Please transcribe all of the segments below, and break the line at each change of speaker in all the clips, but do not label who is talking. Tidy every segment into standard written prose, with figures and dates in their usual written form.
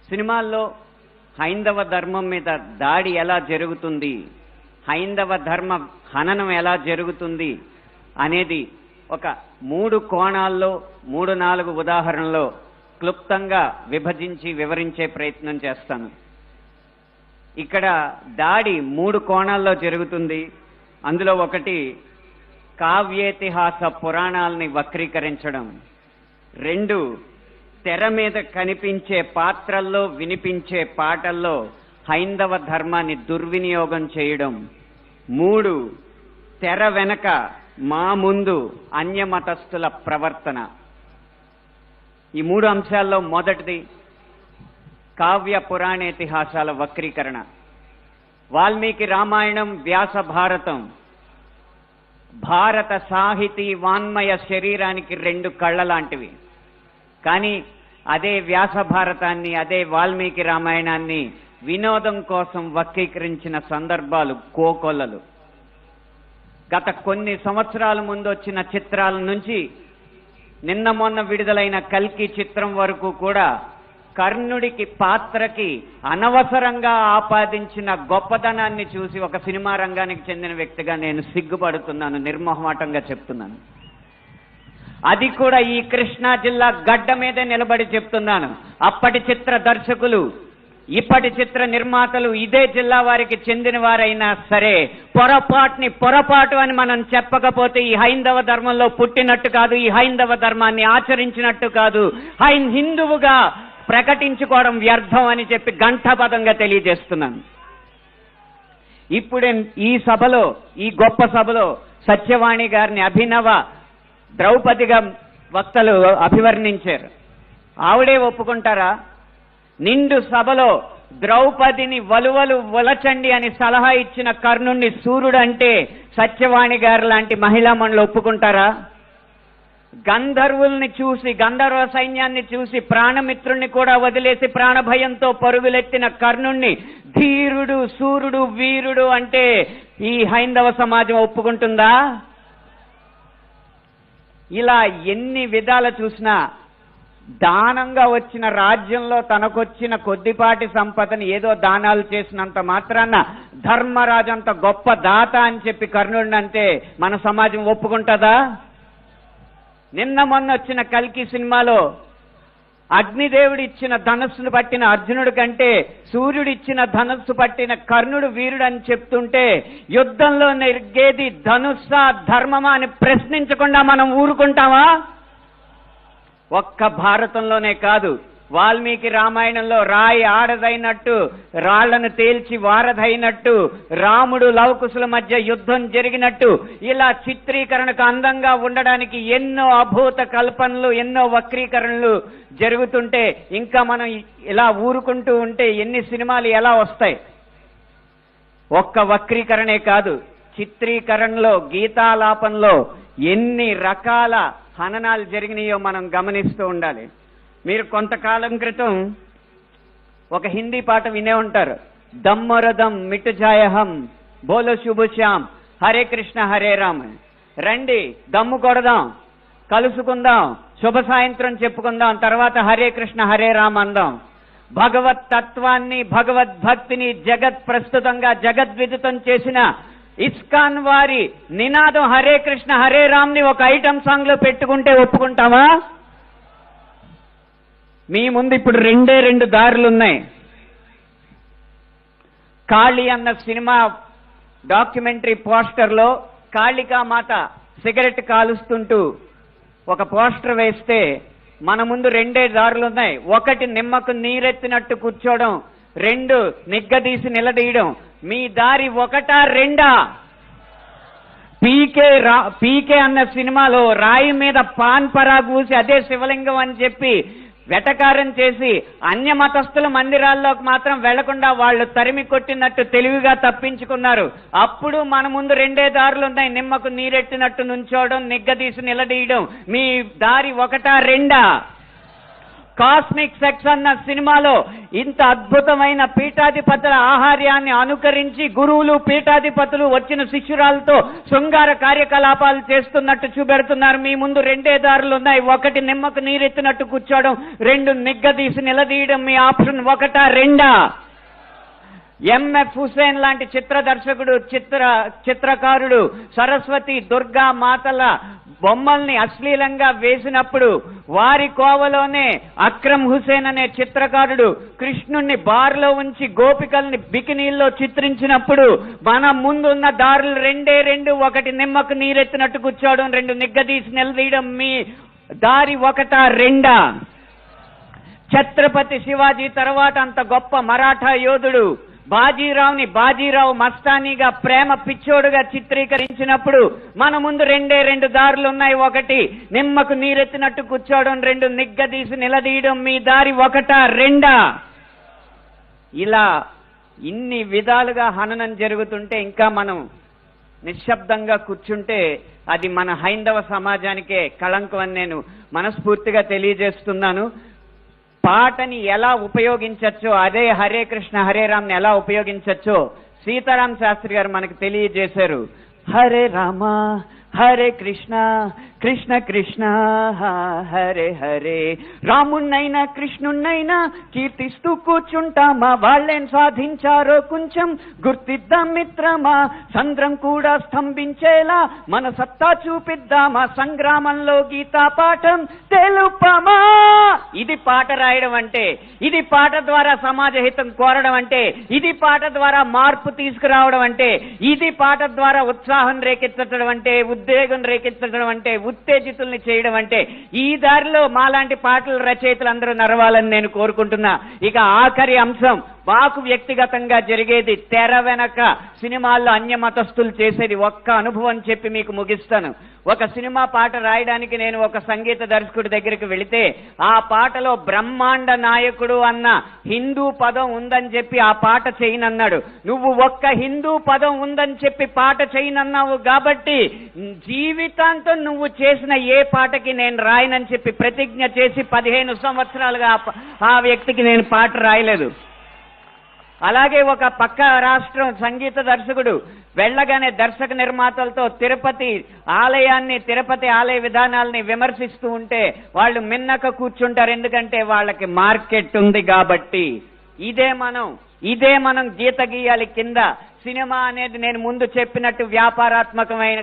సినిమాల్లో హైందవ ధర్మం మీద దాడి ఎలా జరుగుతుంది, హైందవ ధర్మ హననం ఎలా జరుగుతుంది అనేది ఒక 3 కోణాల్లో 3-4 ఉదాహరణలో క్లుప్తంగా విభజించి వివరించే ప్రయత్నం చేస్తాను. ఇక్కడ దాడి 3 కోణాల్లో జరుగుతుంది. అందులో ఒకటి కావ్యేతిహాస పురాణాలని వక్రీకరించడం, 2 తెర మీద కనిపించే పాత్రల్లో వినిపించే పాటల్లో హైందవ ధర్మాన్ని దుర్వినియోగం చేయడం, 3 తెర వెనక మా ముందు అన్యమతస్థుల ప్రవర్తన. ఈ 3 అంశాల్లో మొదటిది కావ్య పురాణేతిహాసాల వక్రీకరణ. వాల్మీకి రామాయణం, వ్యాస భారతం భారత సాహితీ వాన్మయ శరీరానికి 2 కళ్ళ లాంటివి. కానీ అదే వ్యాస భారతాన్ని, అదే వాల్మీకి రామాయణాన్ని వినోదం కోసం వక్రీకరించిన సందర్భాలు కోకొల్లలు. గత కొన్ని సంవత్సరాల ముందు వచ్చిన చిత్రాల నుంచి నిన్న మొన్న విడుదలైన కల్కి చిత్రం వరకు కూడా కర్ణుడికి పాత్రకి అనవసరంగా ఆపాదించిన గొప్పతనాన్ని చూసి ఒక సినిమా రంగానికి చెందిన వ్యక్తిగా నేను సిగ్గుపడుతున్నాను, నిర్మోహమాటంగా చెప్తున్నాను. అది కూడా ఈ కృష్ణా జిల్లా గడ్డ మీదే నిలబడి చెప్తున్నాను. అప్పటి చిత్ర దర్శకులు, ఇప్పటి చిత్ర నిర్మాతలు ఇదే జిల్లా వారికి చెందిన వారైనా సరే పొరపాటు అని మనం చెప్పకపోతే ఈ హైందవ ధర్మంలో పుట్టినట్టు కాదు, ఈ హైందవ ధర్మాన్ని ఆచరించినట్టు కాదు, హిందువుగా ప్రకటించుకోవడం వ్యర్థం అని చెప్పి ఘంటాపథంగా తెలియజేస్తున్నాను. ఇప్పుడే ఈ సభలో, ఈ గొప్ప సభలో సత్యవాణి గారిని అభినవ ద్రౌపదిగా వక్తలు అభివర్ణించారు. ఆవిడే ఒప్పుకుంటారా? నిండు సభలో ద్రౌపదిని వలువలు వలచండి అని సలహా ఇచ్చిన కర్ణుణ్ణి సూర్యుడు అంటే సత్యవాణి గారు లాంటి మహిళా మండలి ఒప్పుకుంటారా? గంధర్వుల్ని చూసి, గంధర్వ సైన్యాన్ని చూసి ప్రాణమిత్రుణ్ణి కూడా వదిలేసి ప్రాణభయంతో పరుగులెత్తిన కర్ణుణ్ణి ధీరుడు, సూర్యుడు, వీరుడు అంటే ఈ హైందవ సమాజం ఒప్పుకుంటుందా? ఇలా ఎన్ని విధాలు చూసినా దానంగా వచ్చిన రాజ్యంలో తనకొచ్చిన కొద్దిపాటి సంపదని ఏదో దానాలు చేసినంత మాత్రాన ధర్మరాజు అంత గొప్ప దాత అని చెప్పి కర్ణుడిని అంటే మన సమాజం ఒప్పుకుంటుందా? నిన్న మొన్న వచ్చిన కల్కి సినిమాలో అగ్నిదేవుడు ఇచ్చిన ధనస్సును పట్టిన అర్జునుడి కంటే సూర్యుడు ఇచ్చిన ధనస్సు పట్టిన కర్ణుడు వీరుడు అని చెప్తుంటే యుద్ధంలో నెగ్గేది ధనుస్సా ధర్మమా అని ప్రశ్నించకుండా మనం ఊరుకుంటామా? ఒక్క భారతంలోనే కాదు, వాల్మీకి రామాయణంలో రాయి ఆడదైనట్టు, రాళ్లను తేల్చి వారధైనట్టు, రాముడు లవకుశుల మధ్య యుద్ధం జరిగినట్టు, ఇలా చిత్రీకరణకు అందంగా ఉండడానికి ఎన్నో అభూత కల్పనలు, ఎన్నో వక్రీకరణలు జరుగుతుంటే ఇంకా మనం ఇలా ఊరుకుంటూ ఉంటే ఎన్ని సినిమాలు ఎలా వస్తాయి? ఒక్క వక్రీకరణే కాదు, చిత్రీకరణలో, గీతాలాపనలో ఎన్ని రకాల హననాలు జరిగినాయో మనం గమనిస్తూ ఉండాలి. మీరు కొంతకాలం క్రితం ఒక హిందీ పాట వినే ఉంటారు, దమ్మరదం మిట్ జాయహం బోలో శుభశ్యామ్ హరే కృష్ణ హరే రామ్. రండి దమ్ము కొడదాం, కలుసుకుందాం, శుభ సాయంత్రం చెప్పుకుందాం, తర్వాత హరే కృష్ణ హరే రామ్ అందాం. భగవత్ తత్వాన్ని, భగవద్భక్తిని జగత్ ప్రస్తుతంగా జగద్విదితం చేసిన ఇస్కాన్ వారి నినాదం హరే కృష్ణ హరే రామ్ ని ఒక ఐటమ్ సాంగ్ లో పెట్టుకుంటే ఒప్పుకుంటామా? మీ ముందు ఇప్పుడు 2 దారులు ఉన్నాయి. కాళీ అన్న సినిమా డాక్యుమెంటరీ పోస్టర్లో కాళికామాత సిగరెట్ కాలుస్తుంటూ ఒక పోస్టర్ వేస్తే మన ముందు 2 దారులు ఉన్నాయి. ఒకటి నిమ్మకు నీరెత్తినట్టు కూర్చోవడం, 2 నిగ్గదీసి నిలదీయడం. మీ దారి 1, 2? పీకే అన్న సినిమాలో రాయి మీద పాన్ పరాగ్ ఊసి అదే శివలింగం అని చెప్పి వెటకారం చేసి అన్య మతస్థుల మందిరాల్లోకి మాత్రం వెళ్లకుండా వాళ్ళు తరిమి కొట్టినట్టు తెలివిగా తప్పించుకున్నారు. అప్పుడు మన ముందు 2 దారులు ఉన్నాయి, నిమ్మకు నీరెట్టినట్టు నుంచోవడం, నిగ్గదీసి నిలదీయడం. మీ దారి 1, 2? కాస్మిక్ సెక్స్ అన్న సినిమాలో ఇంత అద్భుతమైన పీఠాధిపతుల ఆహార్యాన్ని అనుకరించి గురువులు పీఠాధిపతులు వచ్చిన శిష్యురాలతో శృంగార కార్యకలాపాలు చేస్తున్నట్టు చూపెడుతున్నారు. మీ ముందు రెండే దారులు ఉన్నాయి. ఒకటి నిమ్మకు నీరెత్తినట్టు కూర్చోవడం, రెండు నిగ్గదీసి నిలదీయడం. మీ ఆప్షన్ ఒకటా రెండా? ఎంఎఫ్ హుసేన్ లాంటి చిత్ర దర్శకుడు, చిత్రకారుడు సరస్వతి దుర్గా మాతల బొమ్మల్ని అశ్లీలంగా వేసినప్పుడు వారి కోవలోనే అక్రమ్ హుసేన్ అనే చిత్రకారుడు కృష్ణుణ్ణి బార్లో ఉంచి గోపికల్ని బికినీల్లో చిత్రించినప్పుడు మన ముందున్న దారులు రెండే రెండు. ఒకటి నిమ్మకు నీరెత్తినట్టు కూర్చోవడం, రెండు నిగ్గదీసి నిలదీయడం. మీ దారి ఒకటా రెండా? ఛత్రపతి శివాజీ తర్వాత అంత గొప్ప మరాఠా యోధుడు బాజీరావుని బాజీరావు మస్తానీగా ప్రేమ పిచ్చోడుగా చిత్రీకరించినప్పుడు మన ముందు రెండే రెండు దారులు ఉన్నాయి. ఒకటి నిమ్మకు నీరెత్తినట్టు కూర్చోవడం, రెండు నిగ్గదీసి నిలదీయడం. మీ దారి ఒకటా రెండా? ఇలా ఇన్ని విధాలుగా హననం జరుగుతుంటే ఇంకా మనం నిశ్శబ్దంగా కూర్చుంటే అది మన హైందవ సమాజానికే కళంకం అని నేను మనస్ఫూర్తిగా తెలియజేస్తున్నాను. పాటని ఎలా ఉపయోగించచ్చో, అదే హరే కృష్ణ హరే రామ్ని ఎలా ఉపయోగించచ్చో సీతారాం శాస్త్రి గారు మనకు తెలియజేశారు. హరే రామ హరే కృష్ణ కృష్ణ కృష్ణ హరే హరే. రాముణ్ణైనా కృష్ణుణ్ణైనా కీర్తిస్తూ కూర్చుంటామా? వాళ్ళేం సాధించారో కొంచెం గుర్తిద్దాం మిత్రమా. సంద్రం కూడా స్తంభించేలా మన సత్తా చూపిద్దామా? సంగ్రామంలో గీతా పాఠం తెలుపమా. ఇది పాట రాయడం అంటే, ఇది పాట ద్వారా సమాజ హితం కోరడం అంటే, ఇది పాట ద్వారా మార్పు తీసుకురావడం అంటే, ఇది పాట ద్వారా ఉత్సాహం రేకెత్తడం అంటే, ఉద్వేగం రేకెత్తడం అంటే, ఉత్తేజితుల్ని చేయడం అంటే. ఈ దారిలో మాలాంటి పాటల రచయితలు అందరూ నడవాలని నేను కోరుకుంటున్నా. ఇక ఆఖరి అంశం, మాకు వ్యక్తిగతంగా జరిగేది తెర వెనక సినిమాల్లో అన్య మతస్థులు చేసేది ఒక్క అనుభవం చెప్పి మీకు ముగిస్తాను. ఒక సినిమా పాట రాయడానికి నేను ఒక సంగీత దర్శకుడి దగ్గరికి వెళితే ఆ పాటలో బ్రహ్మాండ నాయకుడు అన్న హిందూ పదం ఉందని చెప్పి ఆ పాట చేయనన్నాడు. నువ్వు ఒక్క హిందూ పదం ఉందని చెప్పి పాట చేయనన్నావు కాబట్టి జీవితాంతం నువ్వు చేసిన ఏ పాటకి నేను రాయనని చెప్పి ప్రతిజ్ఞ చేసి 15 సంవత్సరాలుగా ఆ వ్యక్తికి నేను పాట రాయలేదు. అలాగే ఒక పక్క రాష్ట్రం సంగీత దర్శకుడు వెళ్ళగానే దర్శక నిర్మాతలతో తిరుపతి ఆలయ విధానాలని విమర్శిస్తూ ఉంటే వాళ్ళు మిన్నక కూర్చుంటారు. ఎందుకంటే వాళ్ళకి మార్కెట్ ఉంది కాబట్టి. ఇదే మనం గీత గీయాలి కింద. సినిమా అనేది నేను ముందు చెప్పినట్టు వ్యాపారాత్మకమైన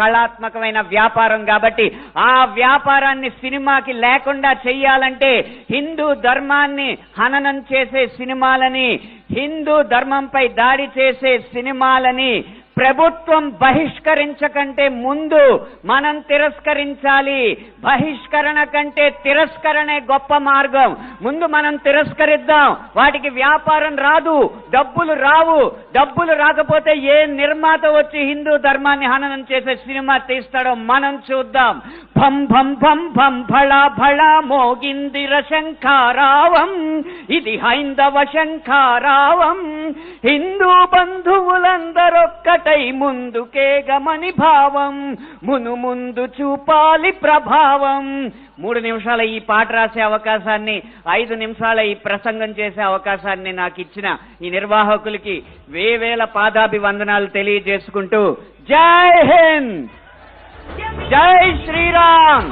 కళాత్మకమైన వ్యాపారం కాబట్టి ఆ వ్యాపారాన్ని సినిమాకి లేకుండా చెయ్యాలంటే హిందూ ధర్మాన్ని హననం చేసే సినిమాలని, హిందూ ధర్మంపై దాడి చేసే సినిమాలని ప్రభుత్వం బహిష్కరించకంటే ముందు మనం తిరస్కరించాలి. బహిష్కరణ కంటే తిరస్కరణే గొప్ప మార్గం. ముందు మనం తిరస్కరిద్దాం. వాటికి వ్యాపారం రాదు, డబ్బులు రావు. డబ్బులు రాకపోతే ఏ నిర్మాత వచ్చి హిందూ ధర్మాన్ని హననం చేసే సినిమా తీస్తాడో మనం చూద్దాం. భం భం భం భం భళా భళా మోగిందిర శంఖారావం, ఇది హైందవ శంఖారావం. హిందూ బంధువులందరొక్కటై ముందుకే గమని భావం, ముందు చూపాలి ప్రభావం. 3 నిమిషాల ఈ పాట రాసే అవకాశాన్ని, 5 నిమిషాల ఈ ప్రసంగం చేసే అవకాశాన్ని నాకు ఇచ్చిన ఈ నిర్వాహకులకి వేవేల పాదాభివందనాలు తెలియజేసుకుంటూ జై హింద్, జై శ్రీరామ్.